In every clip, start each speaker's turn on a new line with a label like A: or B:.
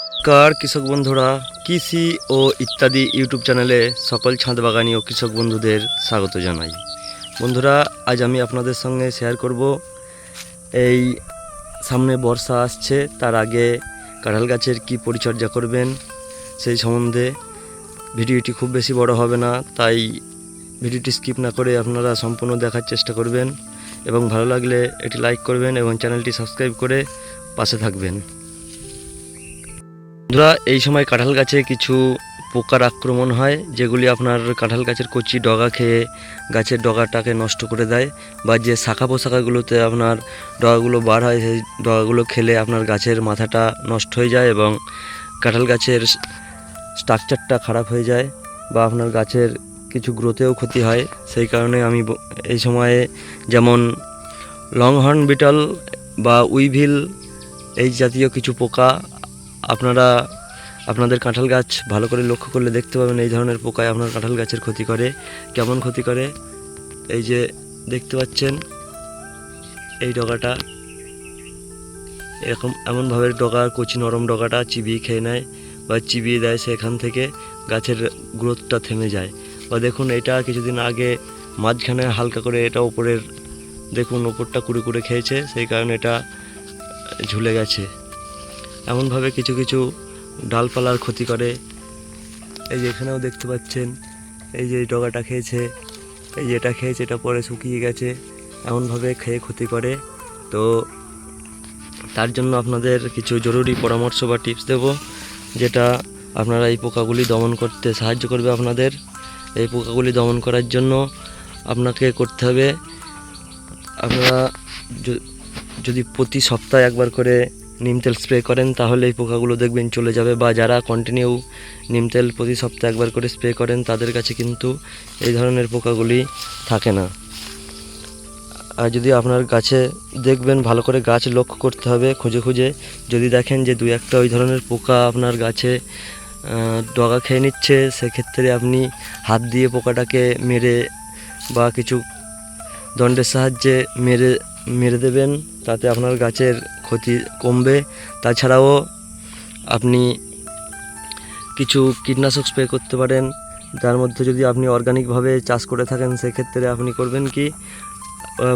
A: নমস্কার কৃষক বন্ধুরা, কৃষি ও ইত্যাদি ইউটিউব চ্যানেলে সকল ছাদ বাগানি ও কৃষক বন্ধুদের স্বাগত জানাই। বন্ধুরা, আজ আমি আপনাদের সঙ্গে শেয়ার করব এই সামনে বর্ষা আসছে, তার আগে কাঁঠাল গাছের কি পরিচর্যা করবেন সেই সম্বন্ধে। ভিডিওটি খুব বেশি বড় হবে না, তাই ভিডিওটি স্কিপ না করে আপনারা সম্পূর্ণ দেখার চেষ্টা করবেন এবং ভালো লাগলে এটি লাইক করবেন এবং চ্যানেলটি সাবস্ক্রাইব করে পাশে থাকবেন। বন্ধুরা, এই সময় কাঁঠাল গাছে কিছু পোকার আক্রমণ হয়, যেগুলি আপনার কাঁঠাল গাছের কচি ডগা খেয়ে গাছের ডগাটাকে নষ্ট করে দেয়, বা যে শাখা পোশাখাগুলোতে আপনার ডগাগুলো বার হয় সেই ডগাগুলো খেলে আপনার গাছের মাথাটা নষ্ট হয়ে যায় এবং কাঁঠাল গাছের স্ট্রাকচারটা খারাপ হয়ে যায়, বা আপনার গাছের কিছু গ্রোথেও ক্ষতি হয়। সেই কারণে আমি এই সময়ে যেমন লং হর্ন বিটল বা উইভিল এই জাতীয় কিছু পোকা আপনারা আপনাদের কাঁঠাল গাছ ভালো করে লক্ষ্য করলে দেখতে পাবেন এই ধরনের পোকায় আপনার কাঁঠাল গাছের ক্ষতি করে। কেমন ক্ষতি করে, এই যে দেখতে পাচ্ছেন এই ডগাটা এমনভাবে ডগার কচি নরম ডগাটা চিবিয়ে খেয়ে নেয় বা চিবিয়ে দেয়, সেখান থেকে গাছের গ্রোথটা থেমে যায়। বা দেখুন, এটা কিছুদিন আগে মাঝখানে হালকা করে এটা ওপরের দেখুন ওপরটা কুড়ে কুড়ে খেয়েছে, সেই কারণে এটা ঝুলে গেছে। এমনভাবে কিছু কিছু ডালপালার ক্ষতি করে। এই যে এখানেও দেখতে পাচ্ছেন, এই যে ডগাটা খেয়েছে, এই যে এটা খেয়েছে, এটা পরে শুকিয়ে গেছে, এমনভাবে খেয়ে ক্ষতি করে। তো তার জন্য আপনাদের কিছু জরুরি পরামর্শ বা টিপস দেব, যেটা আপনারা এই পোকাগুলি দমন করতে সাহায্য করবে। আপনাদের এই পোকাগুলি দমন করার জন্য আপনাকে করতে হবে, আপনারা যদি প্রতি সপ্তাহে একবার করে নিম তেল স্প্রে করেন তাহলে এই পোকাগুলো দেখবেন চলে যাবে। বা যারা কন্টিনিউ নিম তেল প্রতি সপ্তাহে একবার করে স্প্রে করেন তাদের কাছে কিন্তু এই ধরনের পোকাগুলি থাকে না। আর যদি আপনার গাছে দেখবেন, ভালো করে গাছ লক্ষ্য করতে হবে খুঁজে খুঁজে, যদি দেখেন যে দুই একটা ওই ধরনের পোকা আপনার গাছে ডগা খেয়ে নিচ্ছে, সেক্ষেত্রে আপনি হাত দিয়ে পোকাটাকে মেরে বা কিছু দণ্ডের সাহায্যে মেরে দেবেন, তাতে আপনার গাছের ক্ষতি কমবে। তাছাড়াও আপনি কিছু কীটনাশক স্প্রে করতে পারেন, যার মধ্যে যদি আপনি অর্গানিকভাবে চাষ করে থাকেন সেক্ষেত্রে আপনি করবেন কি,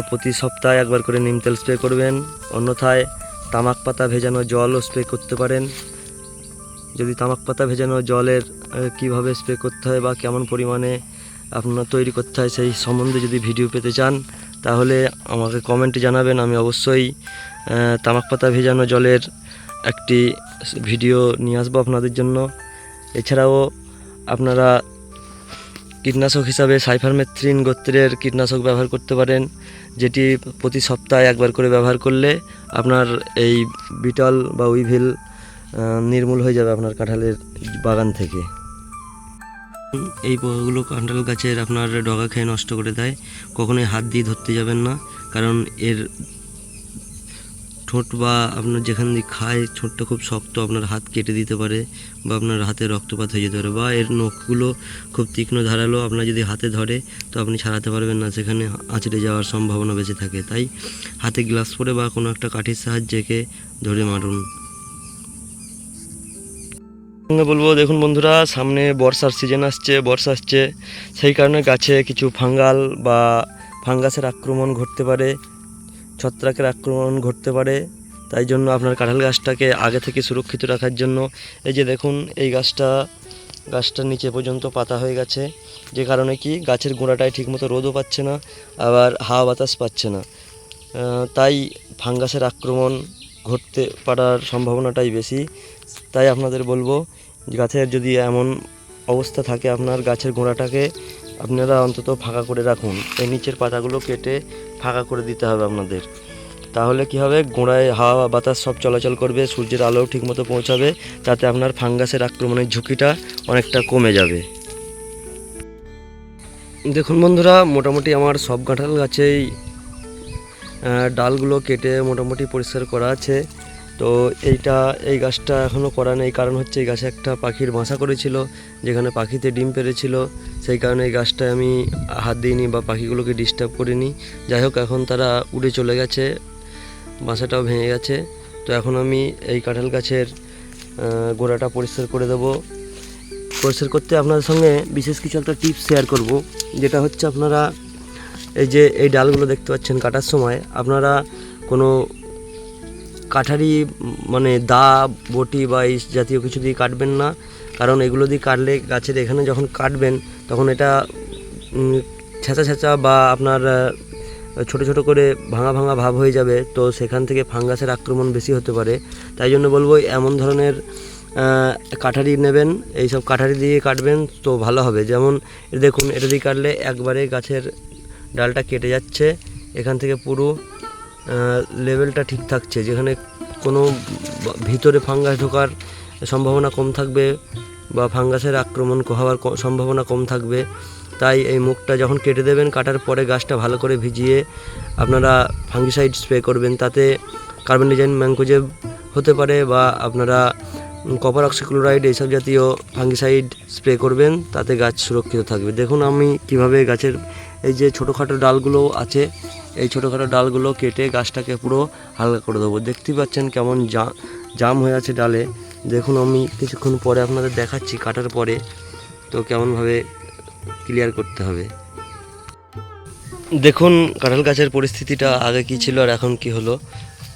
A: প্রতি সপ্তাহে একবার করে নিম তেল স্প্রে করবেন। অন্যথায় তামাক পাতা ভেজানো জলও স্প্রে করতে পারেন। যদি তামাক পাতা ভেজানো জলের কিভাবে স্প্রে করতে হয় বা কেমন পরিমাণে আপনার তৈরি করতে হয় সেই সম্বন্ধে যদি ভিডিও পেতে চান তাহলে আমাকে কমেন্টে জানাবেন। আমি অবশ্যই তামাক পাতা ভেজানো জলের একটি ভিডিও নিয়ে আসবো আপনাদের জন্য। এছাড়াও আপনারা কীটনাশক হিসাবে সাইফারমেথ্রিন গোত্রের কীটনাশক ব্যবহার করতে পারেন, যেটি প্রতি সপ্তাহে একবার করে ব্যবহার করলে আপনার এই বিটল বা উইভিল নির্মূল হয়ে যাবে আপনার কাঁঠালের বাগান থেকে। এই পোকাগুলো কাঁঠাল গাছের আপনার ডগা খেয়ে নষ্ট করে দেয়, কখনোই হাত দিয়ে ধরতে যাবেন না, কারণ এর ঠোঁট বা আপনার যেখান দিয়ে খায় ঠোঁটটা খুব শক্ত, আপনার হাত কেটে দিতে পারে বা আপনার হাতে রক্তপাত হয়ে যেতে পারে। বা এর নখগুলো খুব তীক্ষ্ণ ধারালো, আপনার যদি হাতে ধরে তো আপনি ছাড়াতে পারবেন না, সেখানে আঁচড়ে যাওয়ার সম্ভাবনা বেঁচে থাকে। তাই হাতে গ্লাভস পরে বা কোনো একটা কাঠির সাহায্যে একে ধরে মারুন। বলবো, দেখুন বন্ধুরা, সামনে বর্ষার সিজন আসছে, বর্ষা আসছে, সেই কারণে গাছে কিছু ফাঙ্গাল বা ফাঙ্গাসের আক্রমণ ঘটতে পারে, ছত্রাকের আক্রমণ ঘটতে পারে। তাই জন্য আপনার কাঁঠাল গাছটাকে আগে থেকে সুরক্ষিত রাখার জন্য এই যে দেখুন, এই গাছটার নিচে পর্যন্ত পাতা হয়ে গেছে, যে কারণে কি গাছের গোড়াটায় ঠিকমতো রোদও পাচ্ছে না, আবার হাওয়া বাতাস পাচ্ছে না, তাই ফাঙ্গাসের আক্রমণ ঘটতে পারার সম্ভাবনাটাই বেশি। তাই আপনাদের বলবো, গাছের যদি এমন অবস্থা থাকে আপনার গাছের গোড়াটাকে আপনারা অন্তত ফাঁকা করে রাখুন, এই নিচের পাতাগুলো কেটে ফাঁকা করে দিতে হবে আপনাদের। তাহলে কি হবে, গোড়ায় হাওয়া বাতাস সব চলাচল করবে, সূর্যের আলোও ঠিকমতো পৌঁছাবে, তাতে আপনার ফাঙ্গাসের আক্রমণের ঝুঁকিটা অনেকটা কমে যাবে। দেখুন বন্ধুরা, মোটামুটি আমার সব কাঁঠাল গাছেই ডালগুলো কেটে মোটামুটি পরিষ্কার করা আছে। তো এই গাছটা এখনও করা নেই, কারণ হচ্ছে এই গাছে একটা পাখির বাসা করেছিল, যেখানে পাখিতে ডিম পেড়েছিল, সেই কারণে এই গাছটায় আমি হাত দিইনি বা পাখিগুলোকে ডিস্টার্ব করিনি। যাই হোক, এখন তারা উড়ে চলে গেছে, বাসাটাও ভেঙে গেছে। তো এখন আমি এই কাঁঠাল গাছের গোড়াটা পরিষ্কার করে দেবো। পরিষ্কার করতে আপনাদের সঙ্গে বিশেষ কিছু একটা টিপস শেয়ার করব, যেটা হচ্ছে আপনারা এই যে এই ডালগুলো দেখতে পাচ্ছেন কাটার সময় আপনারা কোনো কাঠারি মানে দা বটি বা এই জাতীয় কিছু দিয়ে কাটবেন না, কারণ এগুলো দিয়ে কাটলে গাছের এখানে যখন কাটবেন তখন এটা ছেঁচা ছেঁচা বা আপনার ছোট ছোট করে ভাঙা ভাঙা ভাব হয়ে যাবে, তো সেখান থেকে ফাঙ্গাসের আক্রমণ বেশি হতে পারে। তাই জন্য বলবো এমন ধরনের কাঠারি নেবেন, এইসব কাঠারি দিয়ে কাটবেন তো ভালো হবে। যেমন দেখুন, এটা দিয়ে কাটলে একবারে গাছের ডালটা কেটে যাচ্ছে, এখান থেকে পুরো লেভেলটা ঠিক থাকছে, যেখানে কোনো ভিতরে ফাঙ্গাস ঢোকার সম্ভাবনা কম থাকবে বা ফাঙ্গাসের আক্রমণ হওয়ার সম্ভাবনা কম থাকবে। তাই এই মুখটা যখন কেটে দেবেন, কাটার পরে গাছটা ভালো করে ভিজিয়ে আপনারা ফাঙ্গিসাইড স্প্রে করবেন। তাতে কার্বনডিজাম ম্যানকোজেব হতে পারে বা আপনারা কপার অক্সিক্লোরাইড এইসব জাতীয় ফাঙ্গিসাইড স্প্রে করবেন, তাতে গাছ সুরক্ষিত থাকবে। দেখুন আমি কিভাবে গাছের এই যে ছোটোখাটো ডালগুলো আছে, এই ছোটোখাটো ডালগুলো কেটে গাছটাকে পুরো হালকা করে দেবো। দেখতেই পাচ্ছেন কেমন জাম হয়ে আছে ডালে। দেখুন আমি কিছুক্ষণ পরে আপনাদের দেখাচ্ছি কাটার পরে তো কেমনভাবে ক্লিয়ার করতে হবে। দেখুন কাঁঠাল গাছের পরিস্থিতিটা আগে কি ছিল আর এখন কি হলো।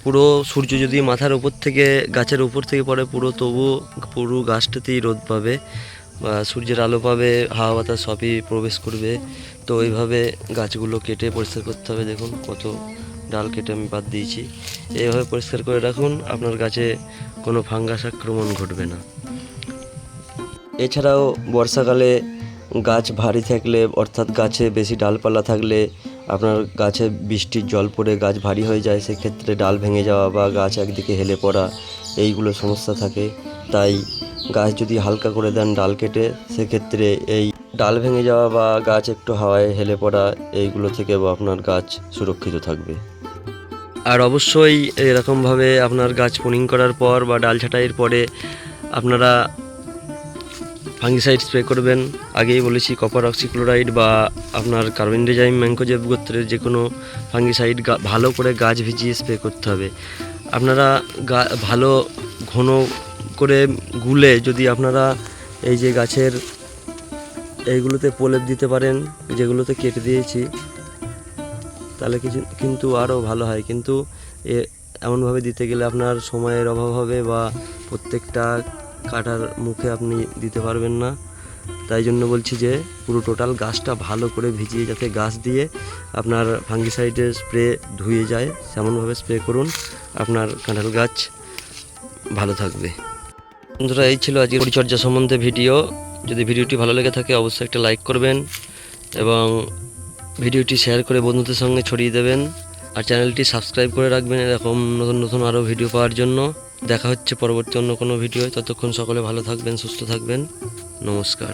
A: পুরো সূর্য যদি মাথার উপর থেকে গাছের উপর থেকে পড়ে তবু পুরো গাছটাতেই রোদ পাবে বা সূর্যের আলো পাবে, হাওয়া বাতাস সবই প্রবেশ করবে। তো এইভাবে গাছগুলো কেটে পরিষ্কার করতে হবে। দেখুন কত ডাল কেটে আমি বাদ দিয়েছি। এইভাবে পরিষ্কার করে রাখুন, আপনার গাছে কোনো ফাঙ্গাস আক্রমণ ঘটবে না। এছাড়াও বর্ষাকালে গাছ ভারী থাকলে, অর্থাৎ গাছে বেশি ডালপালা থাকলে আপনার গাছে বৃষ্টির জল পড়ে গাছ ভারী হয়ে যায়, সেক্ষেত্রে ডাল ভেঙে যাওয়া বা গাছ একদিকে হেলে পড়া এইগুলো সমস্যা থাকে। তাই গাছ যদি হালকা করে দেন ডাল কেটে, সেক্ষেত্রে এই ডাল ভেঙে যাওয়া বা গাছ একটু হাওয়ায় হেলে পড়া এইগুলো থেকেও আপনার গাছ সুরক্ষিত থাকবে। আর অবশ্যই এরকমভাবে আপনার গাছ প্রুনিং করার পর বা ডাল ছাঁটাইয়ের পরে আপনারা ফাঙ্গিসাইড স্প্রে করবেন। আগেই বলেছি কপার অক্সিক্লোরাইড বা আপনার কার্বনডিজাম ম্যানকোজেব গোত্রের যে কোনো ফাঙ্গিসাইড ভালো করে গাছ ভিজিয়ে স্প্রে করতে হবে। আপনারা ভালো ঘন করে গুলে যদি আপনারা এই যে গাছের এইগুলোতে প্রলেপ দিতে পারেন, যেগুলোতে কেটে দিয়েছি, তাহলে কিন্তু আরও ভালো হয়। কিন্তু এমনভাবে দিতে গেলে আপনার সময়ের অভাব হবে বা প্রত্যেকটা কাটার মুখে আপনি দিতে পারবেন না। তাই জন্য বলছি যে পুরো টোটাল গাছটা ভালো করে ভিজিয়ে যাতে গাছ দিয়ে আপনার ফাঙ্গিসাইডের স্প্রে ধুয়ে যায়, তেমনভাবে স্প্রে করুন, আপনার কাঁঠাল গাছ ভালো থাকবে। বন্ধুরা, এই ছিল আজকের পরিচর্যা সম্বন্ধে ভিডিও। যদি ভিডিওটি ভালো লেগে থাকে অবশ্যই একটা লাইক করবেন এবং ভিডিওটি শেয়ার করে বন্ধুদের সঙ্গে ছড়িয়ে দেবেন। আর চ্যানেলটি সাবস্ক্রাইব করে রাখবেন এরকম নতুন নতুন আরও ভিডিও পাওয়ার জন্য। দেখা হচ্ছে পরবর্তী অন্য কোনো ভিডিও। ততক্ষণ সকলে ভালো থাকবেন, সুস্থ থাকবেন। নমস্কার।